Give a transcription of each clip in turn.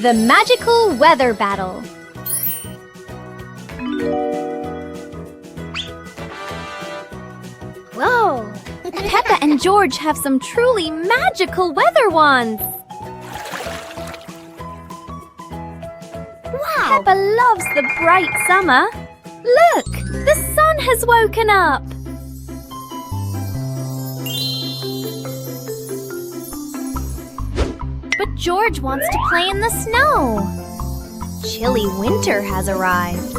The magical weather battle. Whoa! Peppa and George have some truly magical weather wands. Wow! Peppa loves the bright summer. Look! The sun has woken up. But George wants to play in the snow. Chilly winter has arrived.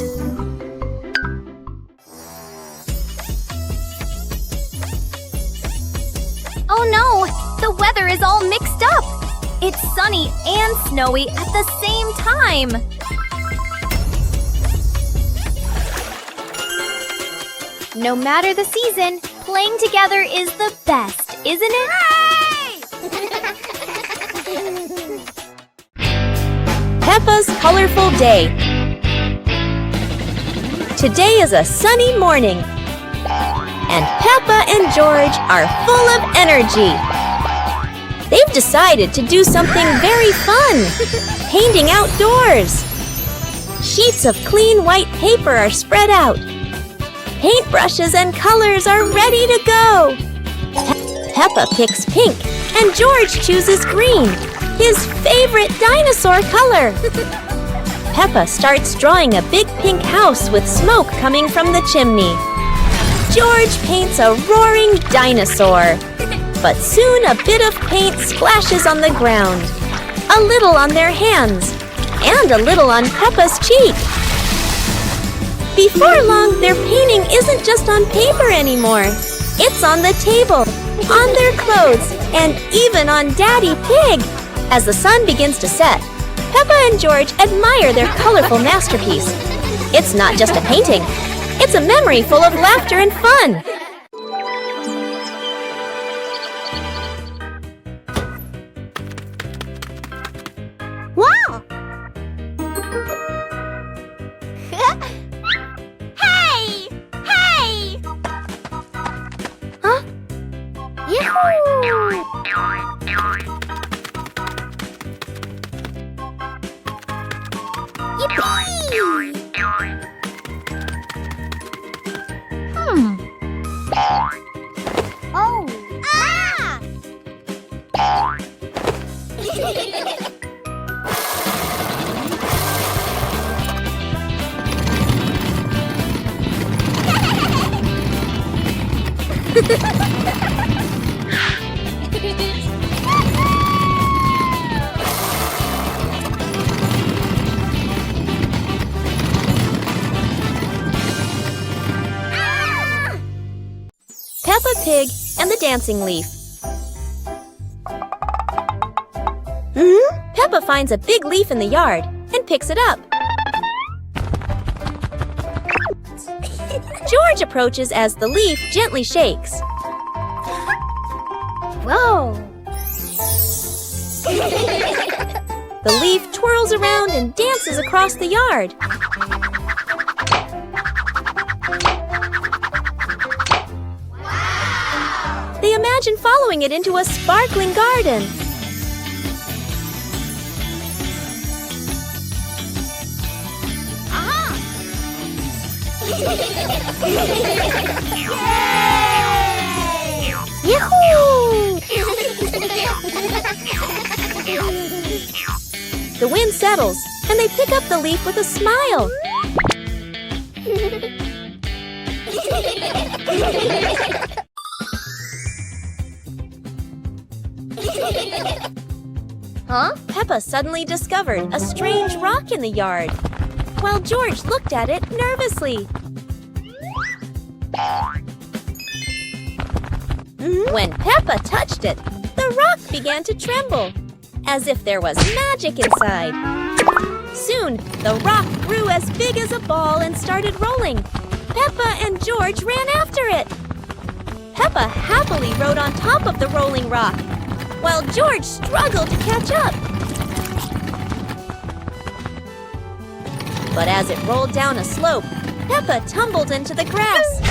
Oh no! The weather is all mixed up! It's sunny and snowy at the same time! No matter the season, playing together is the best, isn't it? Peppa's colorful day. Today is a sunny morning, and Peppa and George are full of energy. They've decided to do something very fun, painting outdoors. Sheets of clean white paper are spread out. Paintbrushes and colors are ready to go. Peppa picks pink, and George chooses green, his favorite dinosaur color. Peppa starts drawing a big pink house with smoke coming from the chimney. George paints a roaring dinosaur. But soon a bit of paint splashes on the ground. A little on their hands, and a little on Peppa's cheek. Before long, their painting isn't just on paper anymore. It's on the table, on their clothes, and even on Daddy Pig. As the sun begins to set, Peppa and George admire their colorful masterpiece. It's not just a painting. It's a memory full of laughter and fun. Wow! Hey! Hey! Huh? Yahoo! Yippee! Oh! Ah! Peppa Pig and the Dancing Leaf. Peppa finds a big leaf in the yard and picks it up. George approaches as the leaf gently shakes. Whoa! The leaf twirls around and dances across the yard. They imagine following it into a sparkling garden. Yahoo! The wind settles, and they pick up the leaf with a smile. Huh? Peppa suddenly discovered a strange rock in the yard, while George looked at it nervously. When Peppa touched it, the rock began to tremble, as if there was magic inside. Soon, the rock grew as big as a ball and started rolling. Peppa and George ran after it. Peppa happily rode on top of the rolling rock, while George struggled to catch up. But as it rolled down a slope, Peppa tumbled into the grass,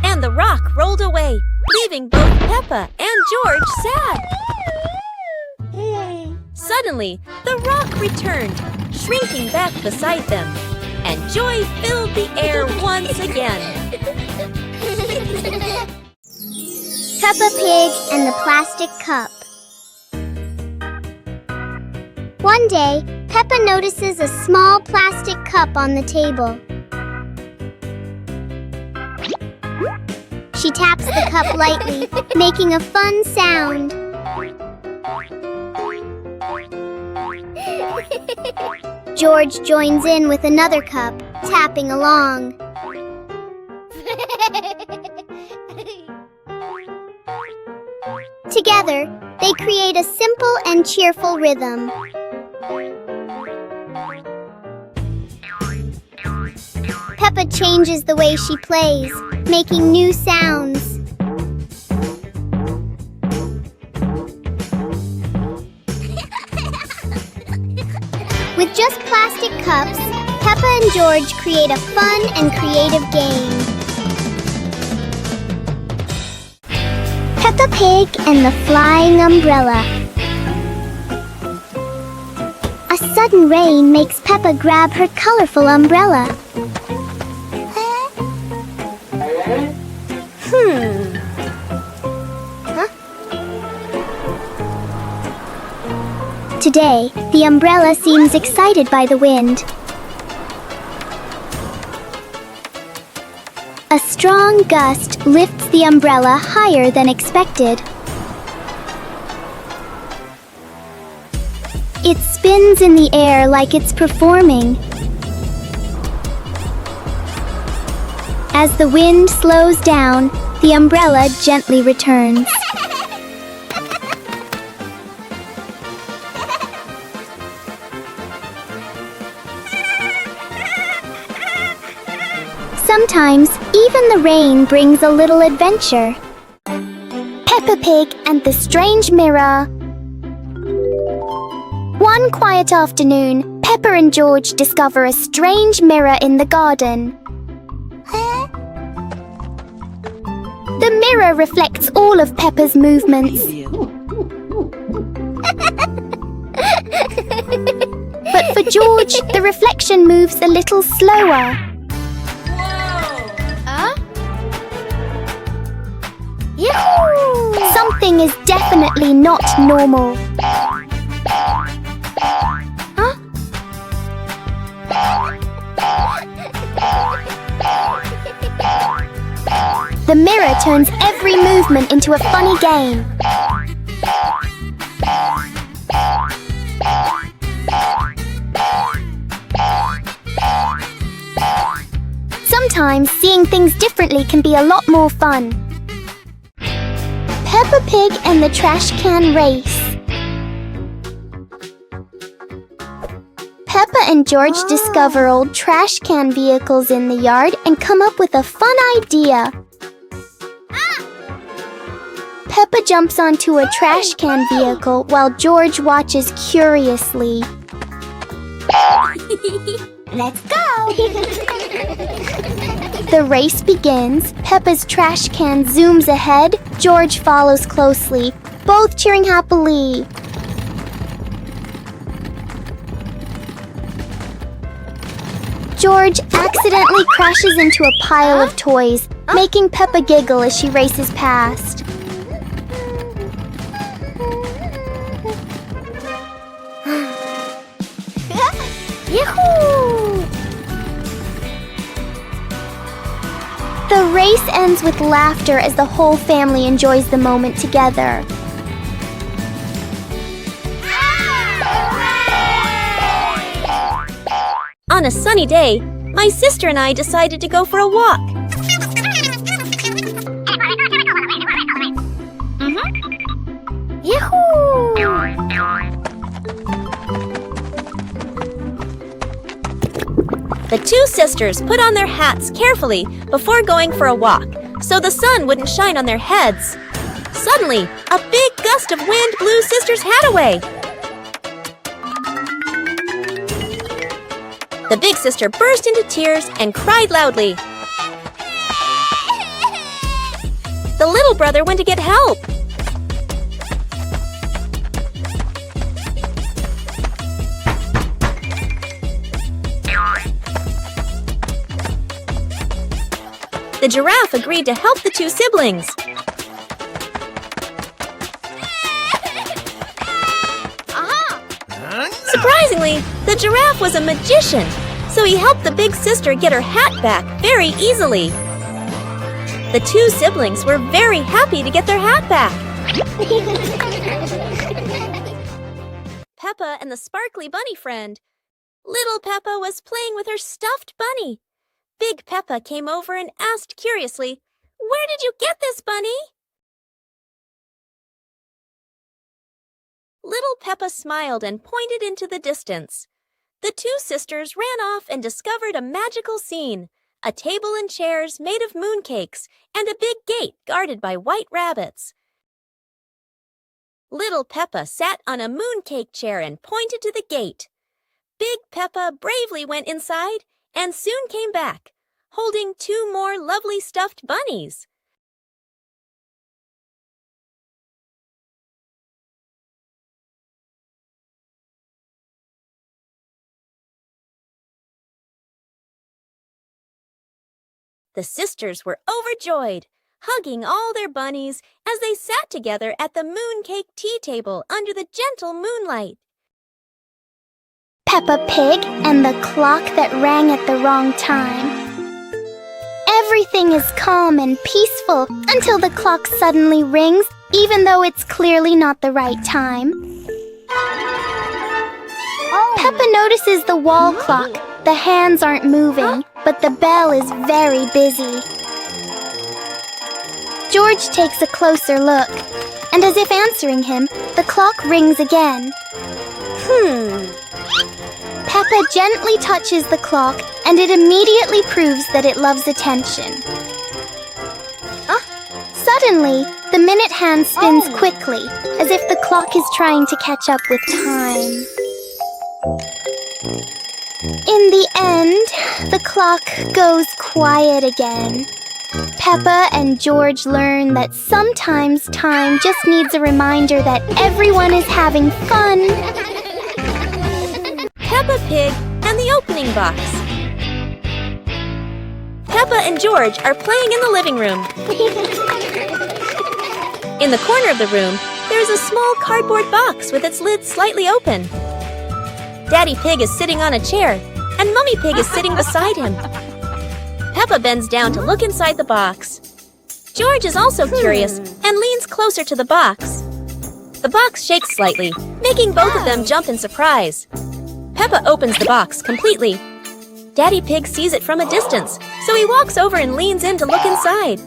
and the rock rolled away, leaving both Peppa and George sad. Suddenly, the rock returned, shrinking back beside them, and joy filled the air once again. Peppa Pig and the Plastic Cup. One day, Peppa notices a small plastic cup on the table. She taps the cup lightly, making a fun sound. George joins in with another cup, tapping along. Together, they create a simple and cheerful rhythm. Peppa changes the way she plays, making new sounds. With just plastic cups, Peppa and George create a fun and creative game. Peppa Pig and the Flying Umbrella. A sudden rain makes Peppa grab her colorful umbrella. Today, the umbrella seems excited by the wind. A strong gust lifts the umbrella higher than expected. It spins in the air like it's performing. As the wind slows down, the umbrella gently returns. Sometimes, even the rain brings a little adventure. Peppa Pig and the Strange Mirror. One quiet afternoon, Peppa and George discover a strange mirror in the garden. The mirror reflects all of Peppa's movements. But for George, the reflection moves a little slower. Something is definitely not normal. The mirror turns every movement into a funny game. Sometimes seeing things differently can be a lot more fun. Peppa Pig and the Trash Can Race. Peppa and George discover old trash can vehicles in the yard and come up with a fun idea. Peppa jumps onto a trash can vehicle while George watches curiously. Let's go! The race begins. Peppa's trash can zooms ahead. George follows closely, both cheering happily. George accidentally crashes into a pile of toys, making Peppa giggle as she races past. Yahoo! The race ends with laughter as the whole family enjoys the moment together. On a sunny day, my sister and I decided to go for a walk. Yahoo! The two sisters put on their hats carefully before going for a walk, so the sun wouldn't shine on their heads. Suddenly, a big gust of wind blew Sister's hat away. The big sister burst into tears and cried loudly. The little brother went to get help. The giraffe agreed to help the two siblings. Surprisingly, the giraffe was a magician, so he helped the big sister get her hat back very easily. The two siblings were very happy to get their hat back. Peppa and the sparkly bunny friend. Little Peppa was playing with her stuffed bunny. Big Peppa came over and asked curiously, "Where did you get this, bunny?" Little Peppa smiled and pointed into the distance. The two sisters ran off and discovered a magical scene, a table and chairs made of mooncakes and a big gate guarded by white rabbits. Little Peppa sat on a mooncake chair and pointed to the gate. Big Peppa bravely went inside and soon came back, holding two more lovely stuffed bunnies. The sisters were overjoyed, hugging all their bunnies as they sat together at the mooncake tea table under the gentle moonlight. Peppa Pig and the clock that rang at the wrong time. Everything is calm and peaceful until the clock suddenly rings, even though it's clearly not the right time. Peppa notices the wall clock. The hands aren't moving, but the bell is very busy. George takes a closer look, and as if answering him, the clock rings again. Peppa gently touches the clock, and it immediately proves that it loves attention. Suddenly, the minute hand spins quickly, as if the clock is trying to catch up with time. In the end, the clock goes quiet again. Peppa and George learn that sometimes time just needs a reminder that everyone is having fun. Peppa Pig and the opening box. Peppa and George are playing in the living room. In the corner of the room, there is a small cardboard box with its lid slightly open. Daddy Pig is sitting on a chair, and Mummy Pig is sitting beside him. Peppa bends down to look inside the box. George is also curious and leans closer to the box. The box shakes slightly, making both of them jump in surprise. Peppa opens the box completely. Daddy Pig sees it from a distance, so he walks over and leans in to look inside.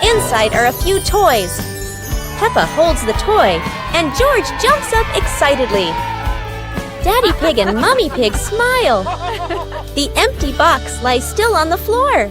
Inside are a few toys. Peppa holds the toy, and George jumps up excitedly. Daddy Pig and Mummy Pig smile. The empty box lies still on the floor.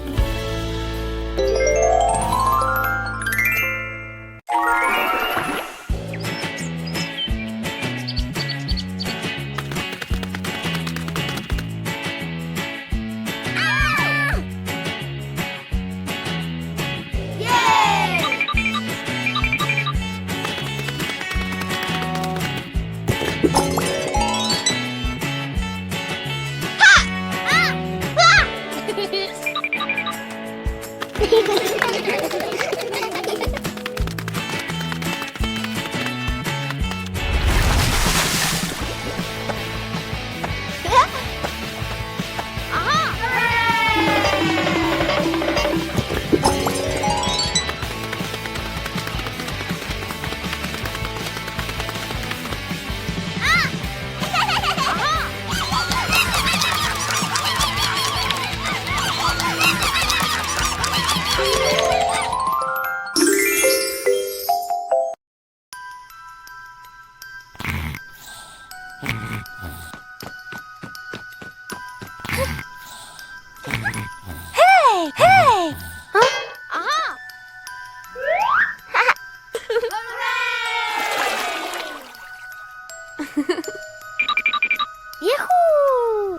Yahoo!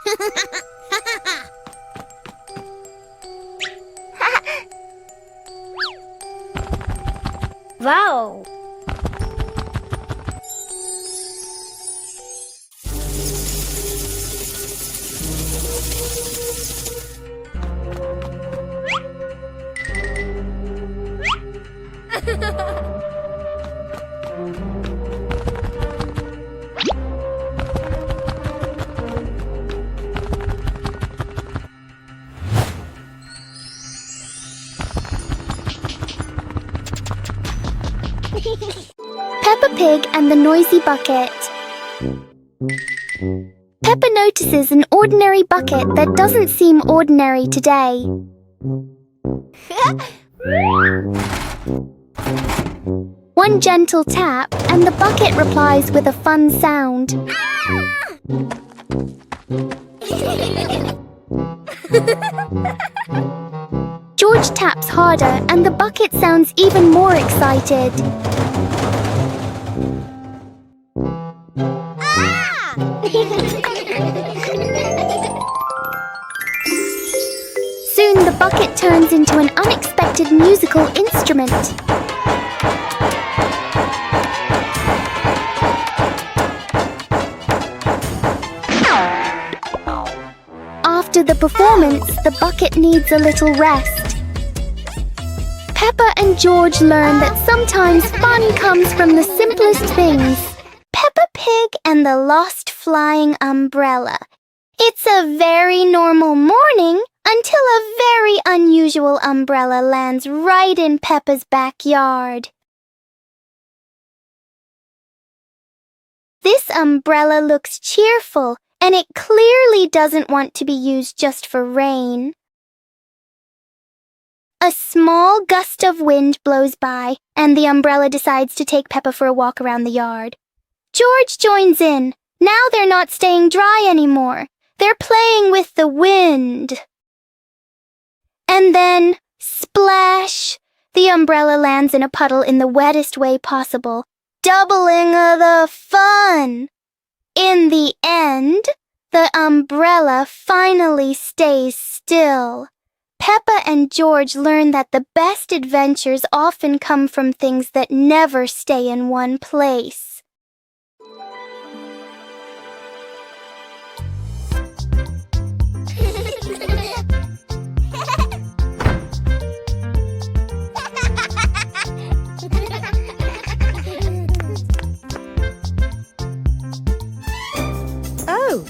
Wow! Peppa Pig and the Noisy Bucket. Peppa notices an ordinary bucket that doesn't seem ordinary today. One gentle tap, and the bucket replies with a fun sound. George taps harder, and the bucket sounds even more excited. Soon the bucket turns into an unexpected musical instrument. After the performance, the bucket needs a little rest. Peppa and George learn that sometimes fun comes from the simplest things. Peppa Pig and the Lost Flying Umbrella. It's a very normal morning until a very unusual umbrella lands right in Peppa's backyard. This umbrella looks cheerful, and it clearly doesn't want to be used just for rain. A small gust of wind blows by, and the umbrella decides to take Peppa for a walk around the yard. George joins in. Now they're not staying dry anymore. They're playing with the wind. And then, splash! The umbrella lands in a puddle in the wettest way possible, doubling the fun. In the end, the umbrella finally stays still. Peppa and George learn that the best adventures often come from things that never stay in one place. Oh!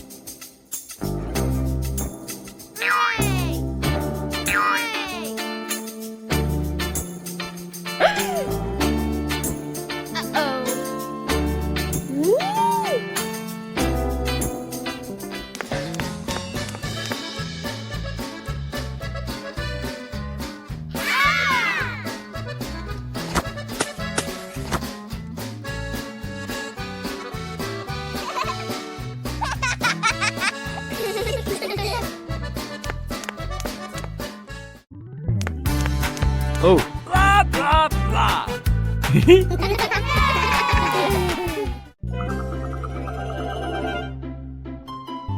Oh. Blah, blah, blah.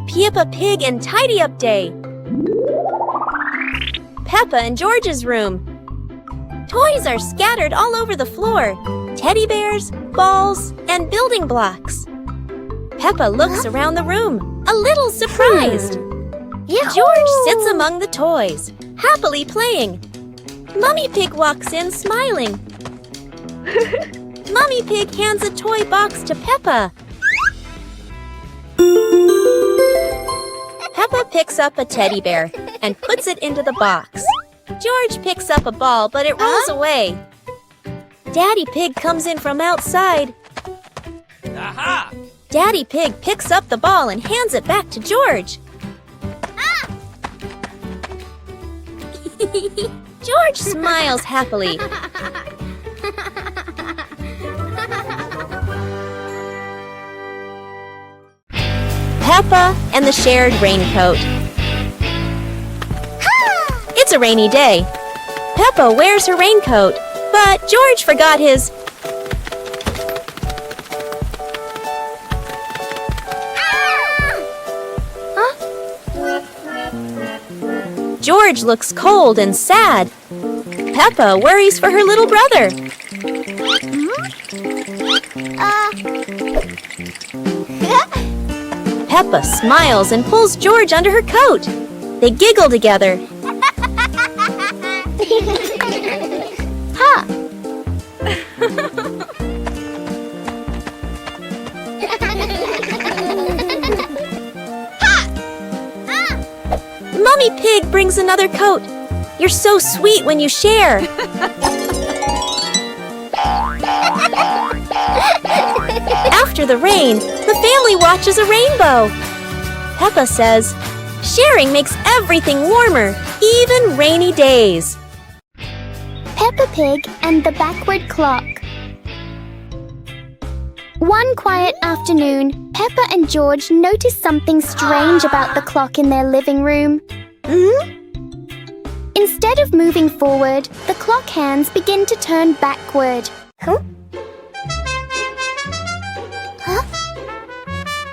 Peppa Pig and Tidy Up Day. Peppa and George's room. Toys are scattered all over the floor. Teddy bears, balls, and building blocks. Peppa looks around the room, a little surprised. George sits among the toys, happily playing. Mummy Pig walks in smiling. Mummy Pig hands a toy box to Peppa. Peppa picks up a teddy bear and puts it into the box. George picks up a ball, but it rolls away. Daddy Pig comes in from outside. Aha! Daddy Pig picks up the ball and hands it back to George. George smiles happily. Peppa and the shared raincoat. It's a rainy day. Peppa wears her raincoat, but George forgot his. George looks cold and sad. Peppa worries for her little brother. Peppa smiles and pulls George under her coat. They giggle together. brings another coat. You're so sweet when you share. After the rain, the family watches a rainbow. Peppa says, sharing makes everything warmer, even rainy days. Peppa Pig and the Backward Clock. One quiet afternoon, Peppa and George noticed something strange about the clock in their living room. Instead of moving forward, the clock hands begin to turn backward.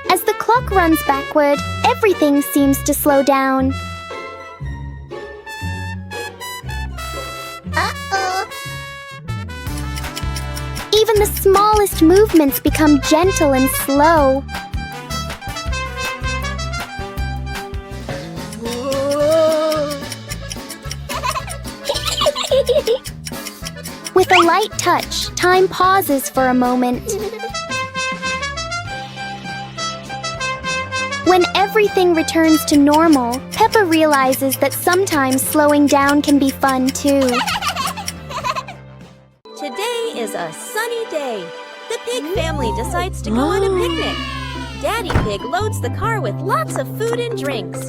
As the clock runs backward, everything seems to slow down. Even the smallest movements become gentle and slow. With a light touch, time pauses for a moment. When everything returns to normal, Peppa realizes that sometimes slowing down can be fun too. Today is a sunny day. The pig family decides to go on a picnic. Daddy Pig loads the car with lots of food and drinks.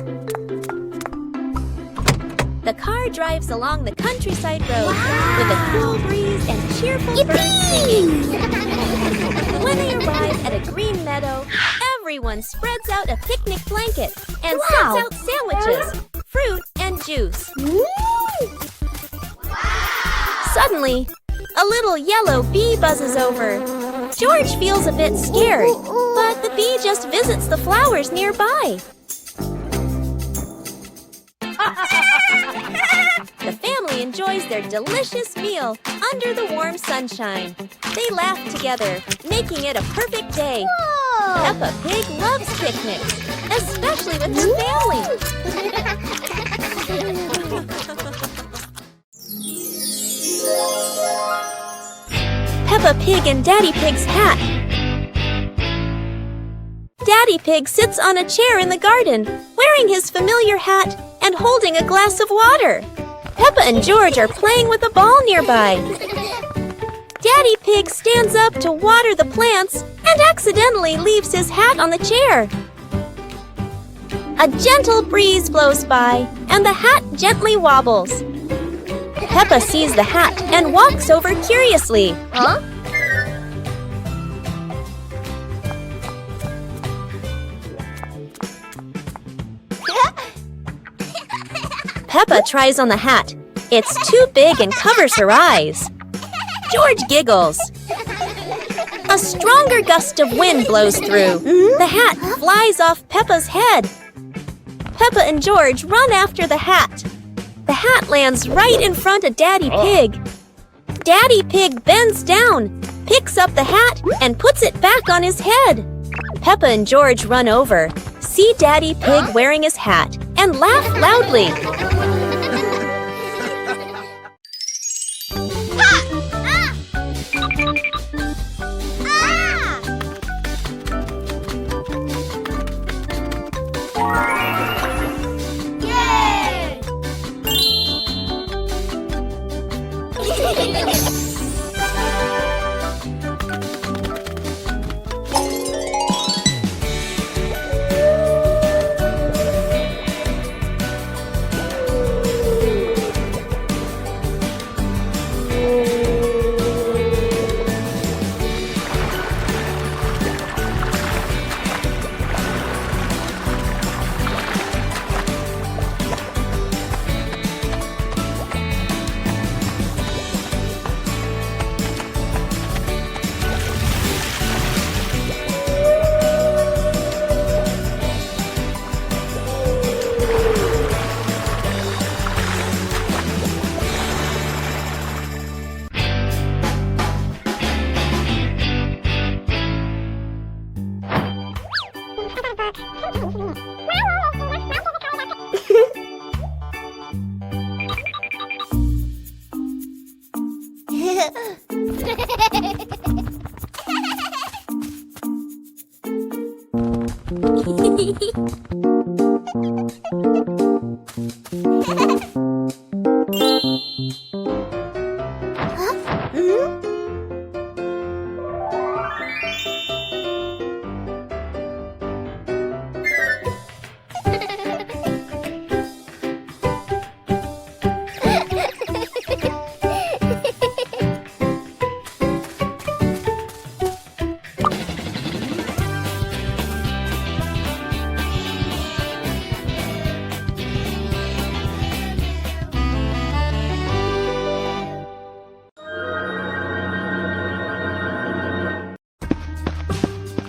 The car drives along the countryside road with a cool breeze and cheerful birds singing. When they arrive at a green meadow, everyone spreads out a picnic blanket and sets out sandwiches, fruit, and juice. Suddenly, a little yellow bee buzzes over. George feels a bit scared, but the bee just visits the flowers nearby. The family enjoys their delicious meal under the warm sunshine. They laugh together, making it a perfect day. Peppa Pig loves picnics, especially with her family. Peppa Pig and Daddy Pig's hat. Daddy Pig sits on a chair in the garden, wearing his familiar hat and holding a glass of water. Peppa and George are playing with a ball nearby. Daddy Pig stands up to water the plants and accidentally leaves his hat on the chair. A gentle breeze blows by and the hat gently wobbles. Peppa sees the hat and walks over curiously. Peppa tries on the hat. It's too big and covers her eyes. George giggles. A stronger gust of wind blows through. The hat flies off Peppa's head. Peppa and George run after the hat. The hat lands right in front of Daddy Pig. Daddy Pig bends down, picks up the hat, and puts it back on his head. Peppa and George run over, see Daddy Pig wearing his hat, and laugh loudly.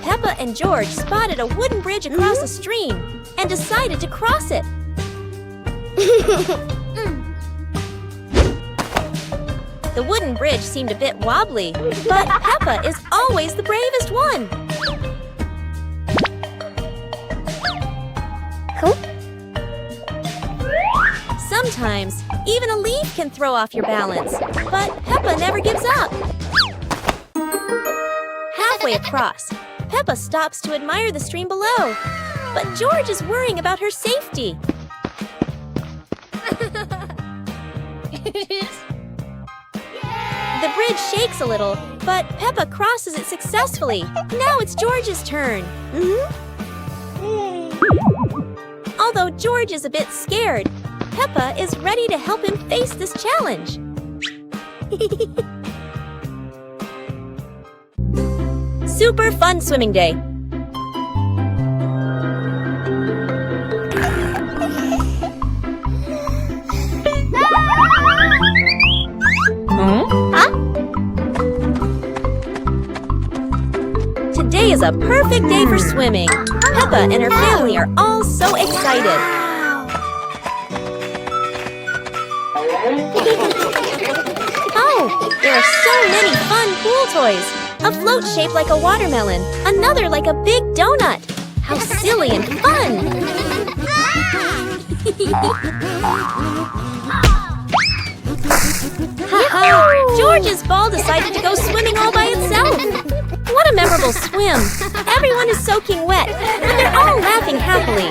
Peppa and George spotted a wooden bridge across a stream and decided to cross it. The wooden bridge seemed a bit wobbly, but Peppa is always the bravest one. Sometimes, even a leaf can throw off your balance, but Peppa never gives up. Halfway across, Peppa stops to admire the stream below, but George is worrying about her safety. The bridge shakes a little, but Peppa crosses it successfully. Now it's George's turn. Although George is a bit scared, Peppa is ready to help him face this challenge. Super fun swimming day. Today is a perfect day for swimming. Peppa and her family are all so excited. Oh, there are so many fun pool toys. A float shaped like a watermelon, another like a big donut. How silly and fun! Ha-ha! George's ball decided to go swimming all by itself. What a memorable swim! Everyone is soaking wet, but they're all laughing happily.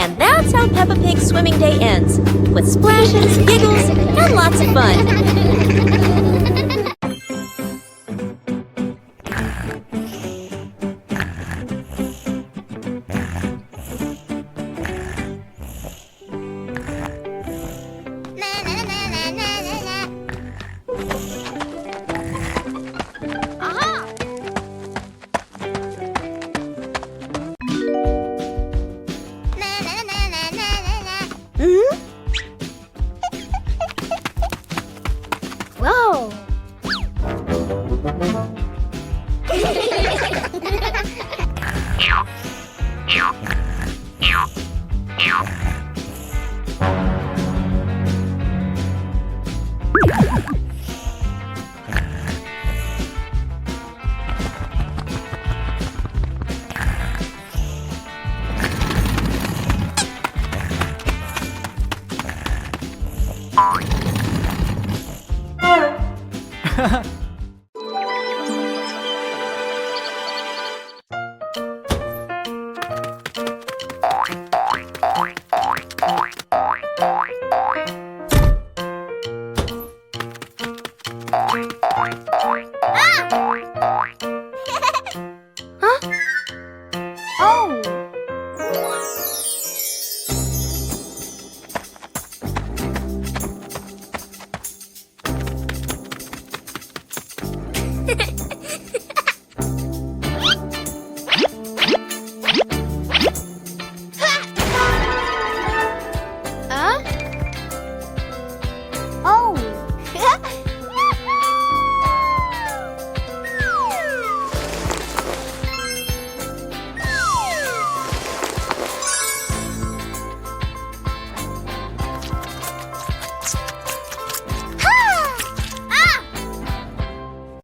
And that's how Peppa Pig's swimming day ends, with splashes, giggles, and lots of fun. Whoa!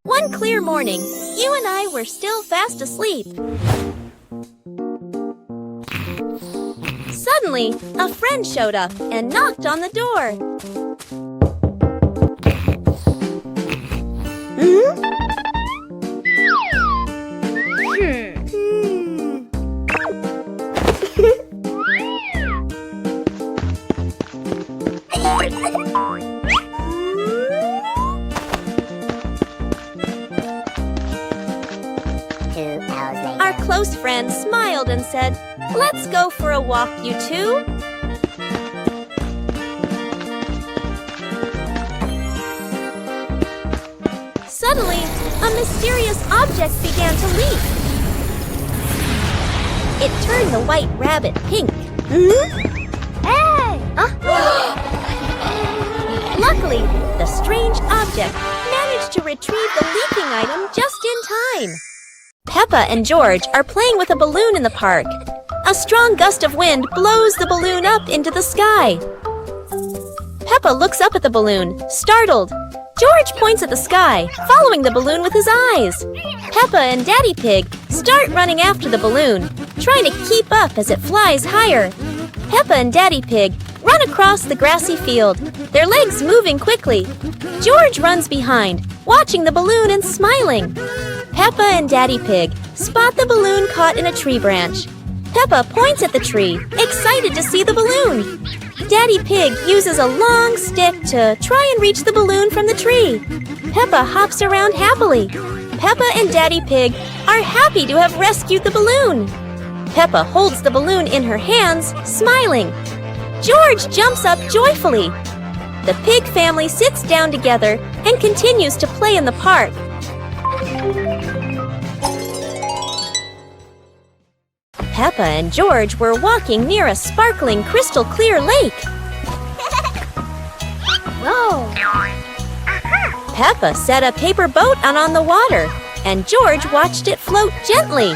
One clear morning, you and I were still fast asleep. Suddenly, a friend showed up and knocked on the door. close friend smiled and said, "Let's go for a walk, you two." Suddenly, a mysterious object began to leak. It turned the white rabbit pink. Hey! Luckily, the strange object managed to retrieve the leaking item just in time. Peppa and George are playing with a balloon in the park. A strong gust of wind blows the balloon up into the sky. Peppa looks up at the balloon, startled. George points at the sky, following the balloon with his eyes. Peppa and Daddy Pig start running after the balloon, trying to keep up as it flies higher. Peppa and Daddy Pig run across the grassy field, their legs moving quickly. George runs behind, watching the balloon and smiling. Peppa and Daddy Pig spot the balloon caught in a tree branch. Peppa points at the tree, excited to see the balloon. Daddy Pig uses a long stick to try and reach the balloon from the tree. Peppa hops around happily. Peppa and Daddy Pig are happy to have rescued the balloon. Peppa holds the balloon in her hands, smiling. George jumps up joyfully. The pig family sits down together and continues to play in the park. Peppa and George were walking near a sparkling crystal clear lake. Whoa! Peppa set a paper boat out on the water, and George watched it float gently.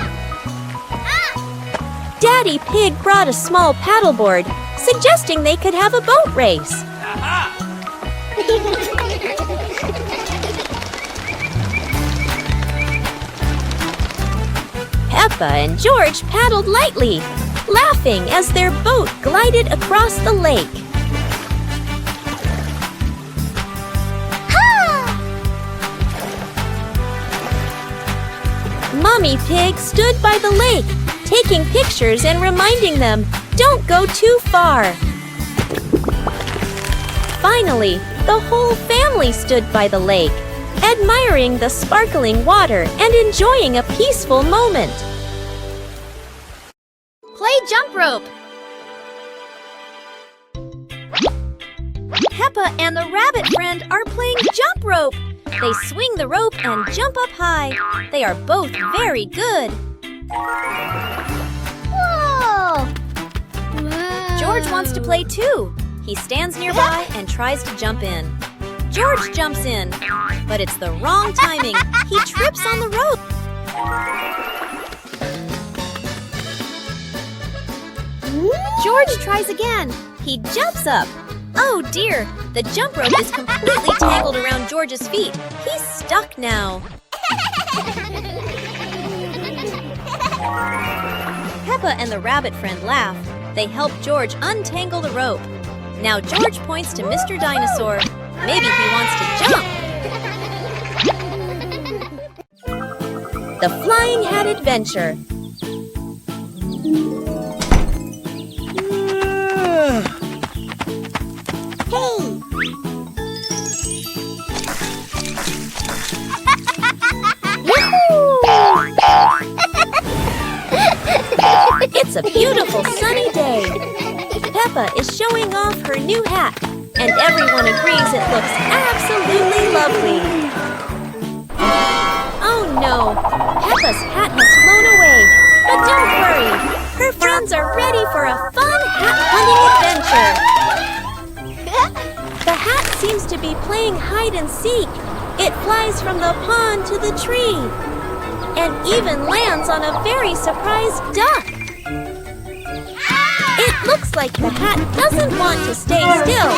Daddy Pig brought a small paddleboard, suggesting they could have a boat race. Peppa and George paddled lightly, laughing as their boat glided across the lake. Mommy Pig stood by the lake, taking pictures and reminding them, "Don't go too far." Finally, the whole family stood by the lake, admiring the sparkling water and enjoying a peaceful moment. Play jump rope. Peppa and the rabbit friend are playing jump rope. They swing the rope and jump up high. They are both very good. Whoa! George wants to play too. He stands nearby and tries to jump in. George jumps in, but it's the wrong timing. He trips on the rope. George tries again. He jumps up. Oh dear, the jump rope is completely tangled around George's feet. He's stuck now. Peppa and the rabbit friend laugh. They help George untangle the rope. Now George points to Mr. Dinosaur. Maybe he wants to jump. The Flying Hat Adventure. It's a beautiful sunny day. Peppa is showing off her new hat, and everyone agrees it looks absolutely lovely. Oh no, Peppa's hat has flown away. But don't worry, her friends are ready for a fun hat-hunting adventure. The hat seems to be playing hide and seek. It flies from the pond to the tree, and even lands on a very surprised duck. It looks like the hat doesn't want to stay still.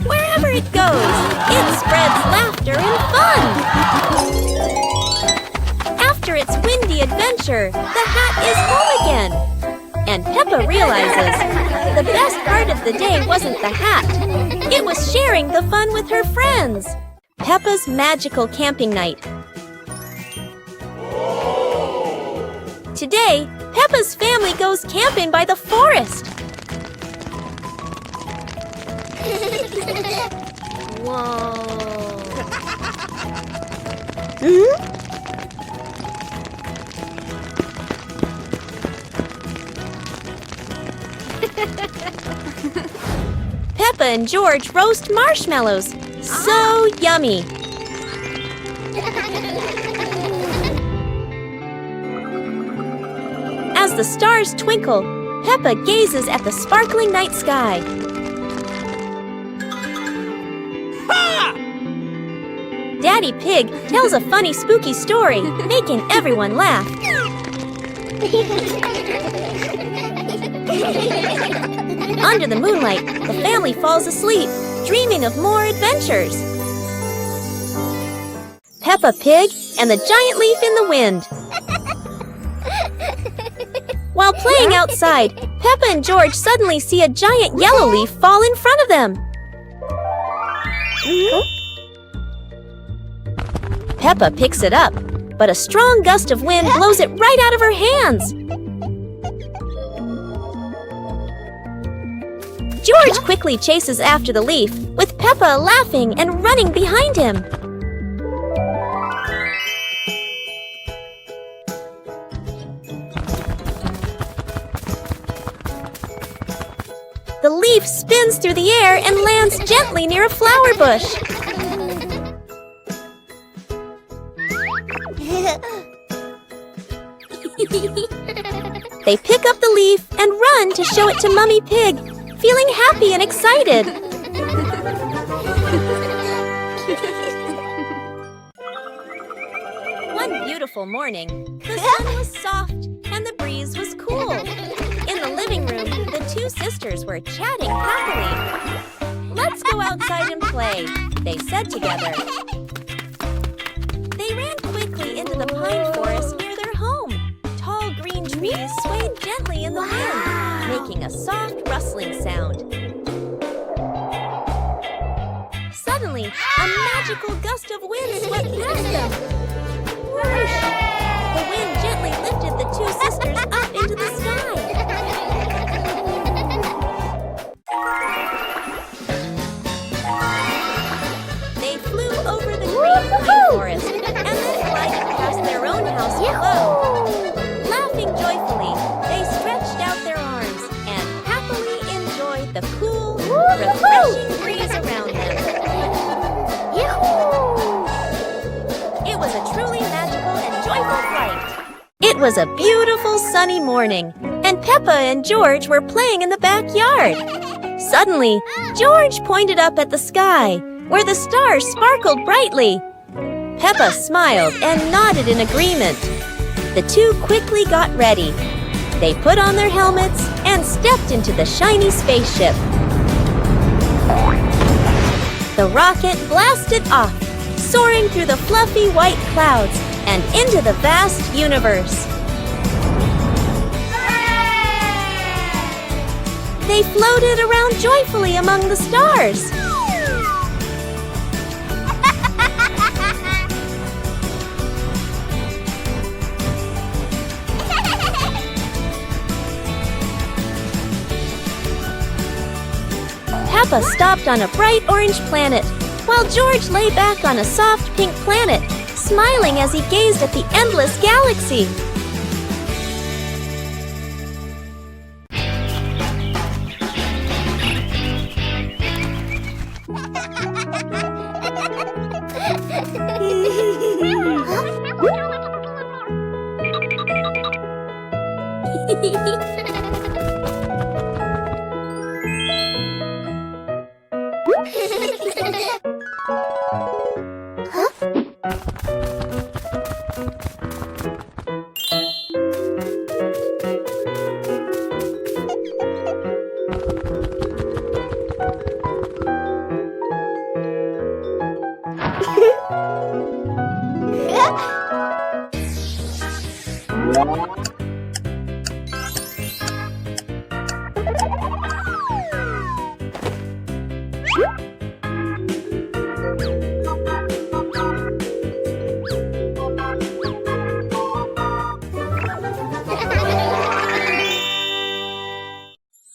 Wherever it goes, it spreads laughter and fun. After its windy adventure, the hat is home again. And Peppa realizes the best part of the day wasn't the hat. It was sharing the fun with her friends. Peppa's magical camping night. Today, Peppa's family goes camping by the forest. Whoa. Peppa and George roast marshmallows. So yummy! As the stars twinkle, Peppa gazes at the sparkling night sky. Daddy Pig tells a funny spooky story, making everyone laugh. Under the moonlight, the family falls asleep, dreaming of more adventures. Peppa Pig and the giant leaf in the wind. While playing outside, Peppa and George suddenly see a giant yellow leaf fall in front of them. Peppa picks it up, but a strong gust of wind blows it right out of her hands. George quickly chases after the leaf, with Peppa laughing and running behind him. The leaf spins through the air and lands gently near a flower bush. They pick up the leaf and run to show it to Mummy Pig, feeling happy and excited. One beautiful morning, the sun was soft and the breeze was cool. In the living room, the two sisters were chatting happily. "Let's go outside and play," they said together. They ran quickly into the pine forest near their home. Tall green trees swayed gently in the wind, making a soft rustling sound. Suddenly, a magical gust of wind swept past them. Whoosh! The wind gently lifted the two sisters up into the sky. They flew over the green pine forest and then glided past their own house below. Laughing joyfully, they stretched out their arms and happily enjoyed the cool, refreshing breeze around them. It was a truly magical and joyful flight. It was a beautiful sunny morning, and Peppa and George were playing in the backyard. Suddenly, George pointed up at the sky, where the stars sparkled brightly. Peppa smiled and nodded in agreement. The two quickly got ready. They put on their helmets and stepped into the shiny spaceship. The rocket blasted off, soaring through the fluffy white clouds and into the vast universe. They floated around joyfully among the stars. Peppa stopped on a bright orange planet, while George lay back on a soft pink planet, smiling as he gazed at the endless galaxy.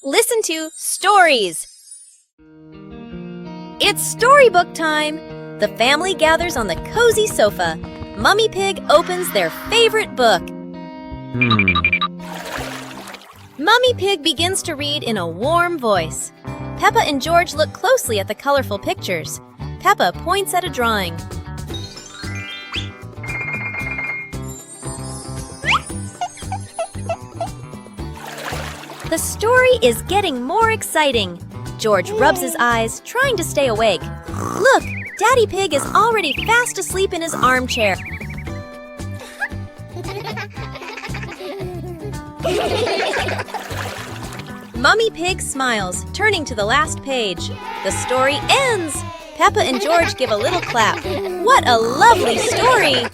Listen to stories. It's storybook time. The family gathers on the cozy sofa. Mummy Pig opens their favorite book. Mummy Pig begins to read in a warm voice. Peppa and George look closely at the colorful pictures. Peppa points at a drawing. The story is getting more exciting. George rubs his eyes, trying to stay awake. Look, Daddy Pig is already fast asleep in his armchair. Mummy Pig smiles, turning to the last page. The story ends! Peppa and George give a little clap. What a lovely story!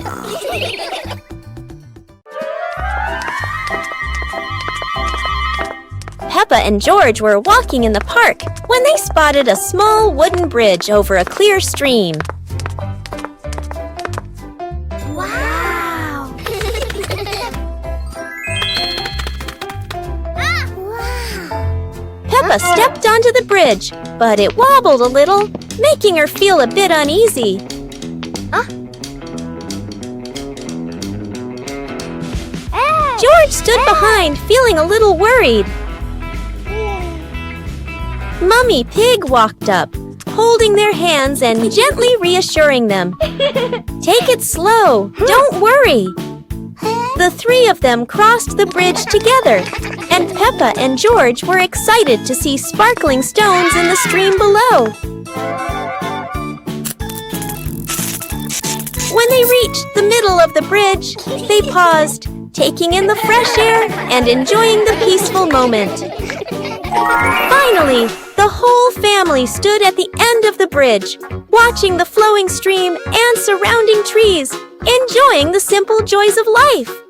Peppa and George were walking in the park when they spotted a small wooden bridge over a clear stream. Wow! Peppa stepped onto the bridge, but it wobbled a little, making her feel a bit uneasy. George stood behind, feeling a little worried. Mummy Pig walked up, holding their hands and gently reassuring them. Take it slow, don't worry. The three of them crossed the bridge together, and Peppa and George were excited to see sparkling stones in the stream below. When they reached the middle of the bridge, they paused, taking in the fresh air and enjoying the peaceful moment. Finally, the whole family stood at the end of the bridge, watching the flowing stream and surrounding trees, enjoying the simple joys of life.